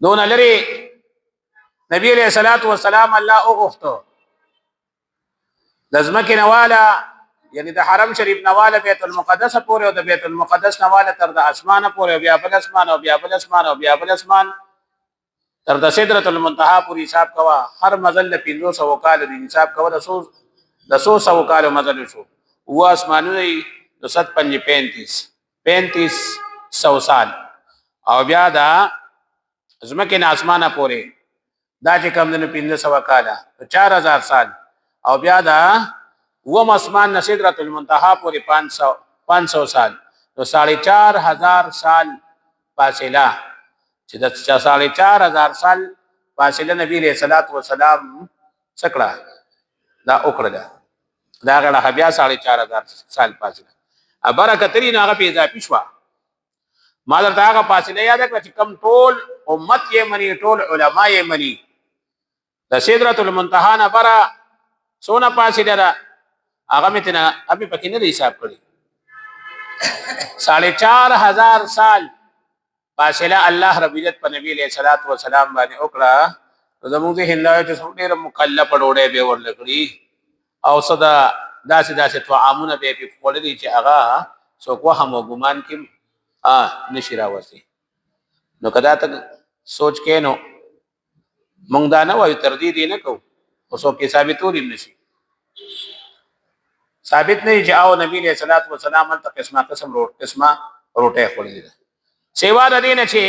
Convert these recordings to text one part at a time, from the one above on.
دون لري نبی علیہ الصلوۃ والسلام الله او غفتو لازمکه نواله یعنی د حرم شریف نواله بیت المقدس پورې او د بیت المقدس نواله تر د اسمانه پورې بیا بل اسمان او بیا بل اسمان او بیا بل اسمان تر د سدرۃ المنتهى پورې حساب کوا هر مزل 500 کال دی حساب کوا د 100 کال مزل شو و اسمانونه د 35 سو سال او بیا دا زمکه نه اسمانه پورې دا چې کم دنه 500 کاله 4000 سال او بیا دا و مسمان سدرۃ المنتهى پورې 500 سال نو 4500 سال فاصله چې د 4500 سال فاصله نبی علیہ الصلوۃ والسلام سکړه دا وکړه دا غړه بیا 4500 سال فاصله برکتري نه هغه په اضافي شو ما درته هغه فاصله یاد کړه چې کم ټول امت یې منی ټول علما یې منی د سدرۃ المنتهى نه برا سونه فاصله را هغه متنه ابي پکې نه حساب کړی 4500 سال فاصله الله رب عزت په نبی علیہ الصلوۃ والسلام باندې وکړه زموږ د هندای چې څومره مکلف وړوړې به ورلکړي او صدا داسې طعامونه به په وړلې چې هغه څوک وهم او ګمان کې نشي راوځي نو کدا ته سوچ کې نو مونږ دا نه وایو تردید نه کو اوسو کې ثابتول نشي ثابت نه چې او نبی علیہ الصلوۃ والسلام ته قسمه روټه خوري سیوا د دین چې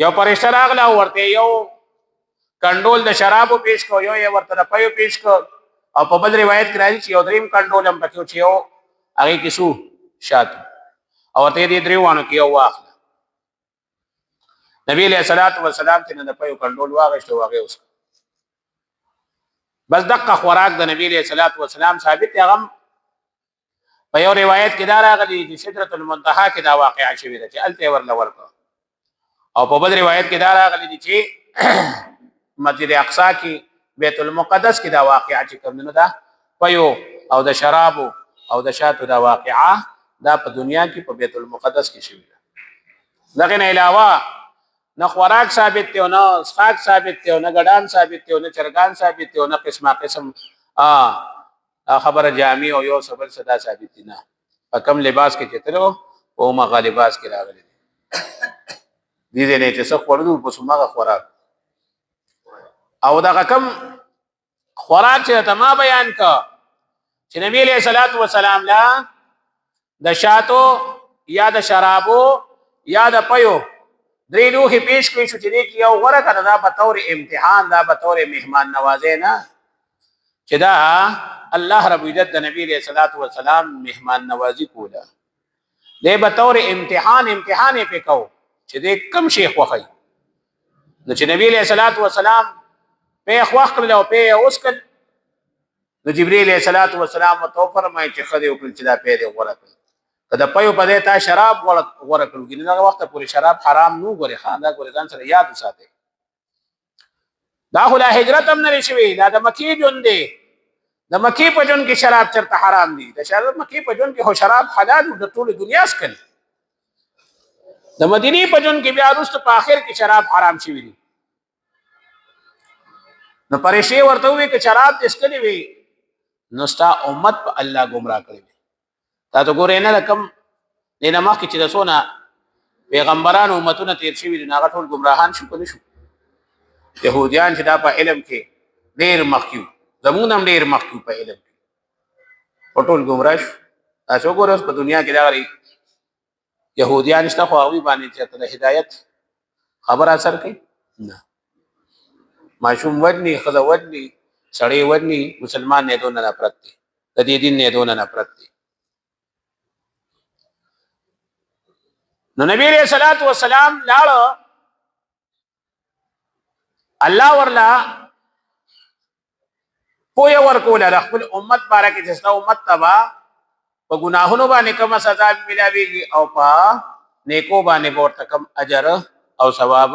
یو پرشتہ راغلا ورته یو کنډول د شرابو پیش کو یو ورته پيو پیش کو او په بل روایت کې راځي چې یو دریم کنډول هم پکې چې یو هغه کیسو شات او ته دې دریوانو کې یو واخ نبی علیہ الصلوۃ والسلام ته د پيو کنډول واغښته واغې اوس بس دغه خوراک د نبی علیہ الصلوۃ والسلام ثابت هغه په یو روایت کې دا راغلی چې سدرۃ المنتهى کې دا واقعا شوی دی چې الته ورل ورکو او په بل روایت کې دا راغلی چې مسجد اقصی کې بیت المقدس کې دا واقعا چې کوم نه دا پيو او د شراب او د شاتو دا واقعا دا په دنیا کې په بیت المقدس کې شوی دی دغه نه علاوه نه خوراک ثابت دی او نه اسخاق ثابت دی او نه ګډان ثابت دی او نه چرګان ثابت دی او نه قسم خبره جامع او یو سبل صدا ثابت دي نه په کم لباس کې چترو او ما غالباس کې راغلي دي نه چې څه خورو په سمغه خوراک او دا کم خوراک چې تما بیان کا چې نبی علیہ الصلوۃ والسلام لا د شاتو یا د شرابو یا د پيو درې لوخي پیش کړی شو چې یو غره کړه دا په تور امتحان دا په تور مهمان نوازه نه چې دا الله رب عزت د نبی علیہ الصلوۃ والسلام مهمان نوازی کوله دې به تور امتحان په کو چې دې کم شیخ وخی نو چې نبی علیہ الصلوۃ والسلام په خوخ کړل او په اوس کړ نو جبرئیل علیہ الصلوۃ والسلام تو فرمایي چې خدای وکړي چې دا پیدا غوړه کړ کله پيو په دې تا شراب غوړه کړو ګینه دا وخت پورې شراب حرام نو غوري خان دا ګوري ځان سره یاد وساته دا خلا هجرت هم نه شوی دا د مکی جون دی د مکی په جون کې شراب چرته حرام دي د شراب مکی په جون کې هو شراب حلال د ټول دنیا سکل د مدینی په جون کې بیا وروسته په اخر کې شراب حرام شوی دي نو پرېشه ورته وي چې شراب اسکلي وي نو ستا امت په الله گمراه کړی تا ته ګورې نه کم نه مخ کې چې رسونه پیغمبرانو امتونه تیر شوی دي هغه ټول گمراهان شو کنه شو يهوديان چې دا په علم کې ډېر مخکیو زمون هم ډېر مخکیو په علم کې ټول گمراه شو تاسو ګورئ په دنیا کې دا غري يهوديان شته خو هغه باندې چې ته هدایت خبر اثر کوي نه ماشوم ودني خزه ودني سړی ودني مسلمان نه دون نه پرتی د دې دین نه دون نه پرتی نو نبی علیہ الصلوۃ والسلام لاړ الله ورلا پوی ورکول خپل امت بارکه چې ستاسو امت تبا په ګناهونو باندې کوم سزا ملاويږي او په نیکو باندې ورته کوم اجر او ثواب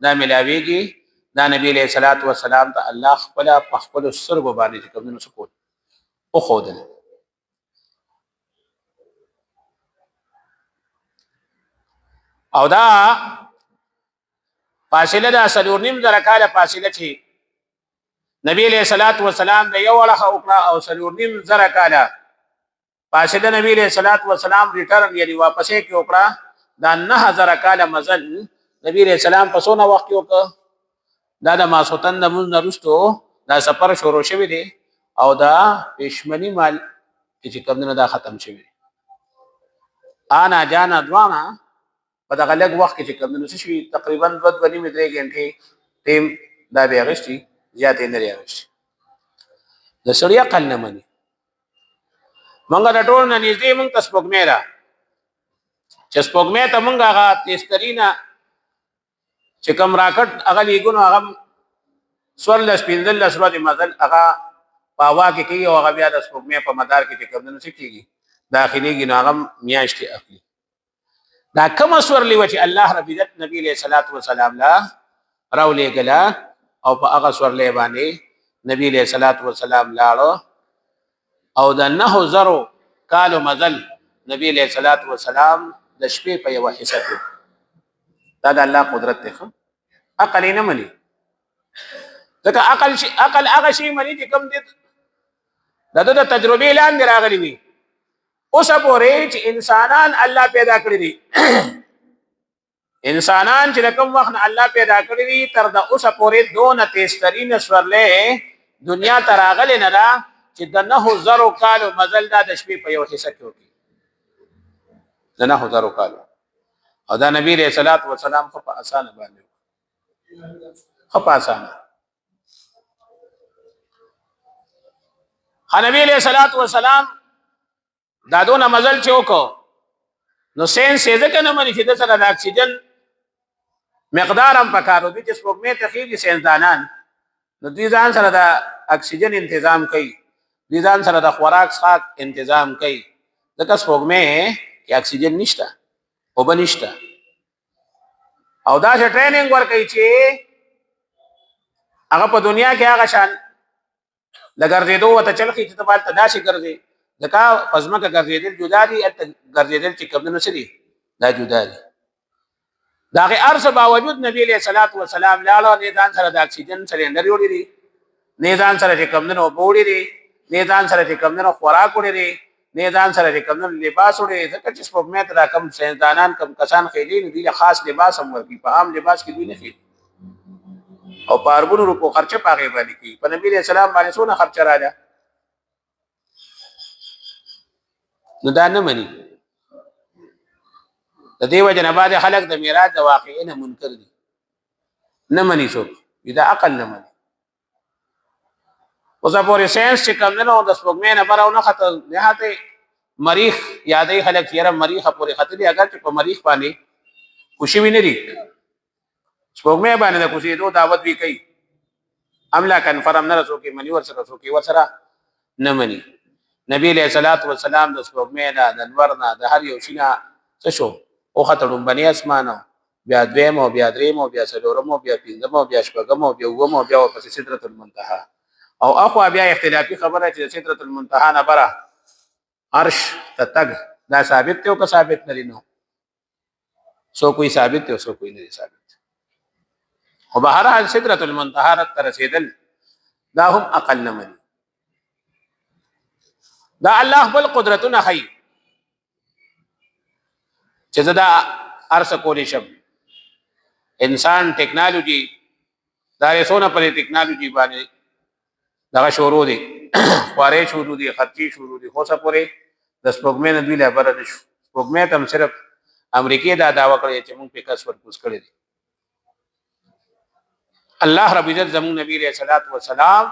دا ملاويږي دا نبی علیہ الصلوۃ والسلام ته الله خپل سرګو باندې کوم نو سکوت او خودل او دا فاصله دا سلور نیم زره کاله فاصله چې نبی علیہ الصلوۃ والسلام د یو اړه وکړه او سلور نیم زره کاله فاصله نبی علیہ الصلوۃ والسلام ریټرن یعنی واپسې کې وکړه دا 9000 کاله مزل نبی علیہ السلام په سونه وخت وکړه دا د ماسوتن د مون نرستو دا سفر شروع شوی دی او دا پښمنی مال چې کوم نه دا ختم شوی انا جانا دوانا په دغه لږ وخت کې چې کوم نو شي تقریبا 2.5 غنټې ټیم دا بیا غشتي زیاتې نه راغشي د سړی عقل نه مني مونږ د ټول نه نږدې مونږ تاسو پګمې را چې سپګمې ته مونږ هغه تیسترینا چې کوم راکټ هغه لیګونو هغه سوال سپیندل سره د مزل هغه پاوا کې کوي او هغه بیا د سپګمې په مدار کې چې کوم نو سکیږي داخليږي نو هغه میاشتې اخلي دا کوم سورلی و چې الله رب عزت نبی علیہ الصلوۃ والسلام لا راولې غلا او په هغه سورلی باندې نبی علیہ الصلوۃ والسلام لاړو او د 9000 کالو مزل نبی علیہ الصلوۃ والسلام د شپې په یو حصہ کې دا د الله قدرت ته عقل نه مني ځکه عقل هغه شی مني چې کوم دي د تجربه لاندې راغلي وي اوس پورې چې انسانان الله پیدا کړی دي انسانان چې کوم وخت الله پیدا کړی دي تر د اوس پورې دون تیسترین سورلې دنیا ته راغلي نه دا چې د 9000 کالو مزل دا د شپې په یو حصہ کې وکړي د 9000 کالو او دا نبی رسول الله والسلام خو په اسانه باندې خو په اسانه نبی رسول الله والسلام دا دونه مزل چې وکړو نو ساينس یې ځکه نه مني چې د سره د اکسیجن مقدار هم پکارو دي چې سپوږمۍ ته خېږي ساينسدانان نو دوی ځان سره د اکسیجن تنظیم کوي دوی ځان سره د خوراک څښاک تنظیم کوي ځکه سپوږمۍ کې اکسیجن نشته او بنشته او دا چې ټریننګ ورکوي چې هغه په دنیا کې هغه شان لګرځېدو وته چلخي چې تبال تداشي ګرځي ځکه پزما کا ګرځېدل جدا دي ګرځېدل چې کوم نه سړي دا جدا دي دا غي ارس باوجود نبی علیہ الصلوۃ والسلام لاله نیدان سره د اکسیجن سلندر جوړی دي نیدان سره چې کوم نه وبوړي دي نیدان سره چې کوم نه خوراک وړي دي نیدان سره چې کوم نه لباس وړي ځکه چې سپوږمۍ ته کم سیندانان کم کسان خېلي نه دي خاص لباس هم ورکی په عام لباس کې دوی نه خېلي او پاربونو روپو خرچه پاغه باندې کی په نبی علیہ السلام باندې سونه خرچه راځه نو دا نه مني د دیو جنباد خلق د میراث د واقعینه منکر دي نه مني څوک دا عقل نه مني اوس په ساينس چې کوم نه د سپوږمۍ نه براو نه خطر نهاته مریخ یادې خلق یې مریخ پورې خطر دي اگر چې په مریخ باندې خوشي ویني دي سپوږمۍ باندې د خوشي دوه دعوت وی کوي عمله کنفرم نه رسو کې منی ورسره نه مني نبی علیہ الصلوۃ والسلام د سپوږمۍ نه د انور نه د هر یو شینه څه شو او خطرون بنی اسمانو بیا دویم او بیا دریم او بیا څلورم او بیا پنځم او بیا شپږم او بیا اووم او بیا په سدرۃ المنتهى او اخو بیا اختلافي خبره چې سدرۃ المنتهى نه بره عرش تتګ دا ثابت ته او که ثابت نه لري سو کوئی ثابت ته سو کوئی نه ثابت او بهر حال سدرۃ المنتهى تر رسیدل دا هم اقل نه مني دا الله بل قدرتونه خي چې دا ارس کولی شم انسان ټیکنالوژي دا رسونه پر ټیکنالوژي باندې دا شروع دي خوارې شروع دي خرچي شروع دي خو څه پورې د سپوږمۍ نه دوی له بره نشو سپوږمۍ ته صرف امریکای دا داوا کړی چې موږ په کس ورکوس کړی دي الله رب عزت زمون نبی رسول الله والسلام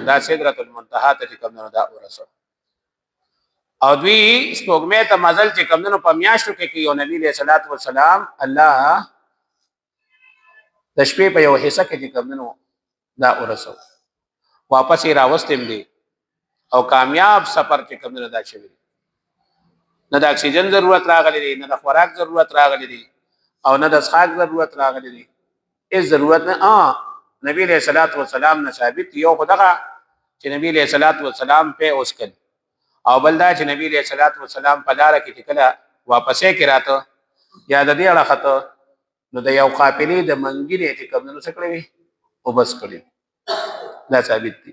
دا سدرۃ المنتهى ته کوم نه دا ورسو او دوی سپوږمۍ ته مزل چې کوم نه په میاشتو کې یو نبی له صلوات و سلام الله د شپې په یو حصہ کې کوم نه دا ورسو واپس یې راوستم دي او کامیاب سفر چې کوم نه دا شوی نه د اکسیجن ضرورت راغلی دی نه د خوراک ضرورت راغلی دی او نه د څښاک ضرورت راغلی دی هیڅ ضرورت نه نبی علیہ الصلوۃ والسلام نے ثابت یو خدغه چې نبی علیہ الصلوۃ والسلام په اوسکل او بلدا چې نبی علیہ الصلوۃ والسلام په لار کې کله واپسې کراته یا د دې اړه خطه نو د یو قافلې د منګینې چې کوم نو څه کړی او بس کړی دا ثابت دي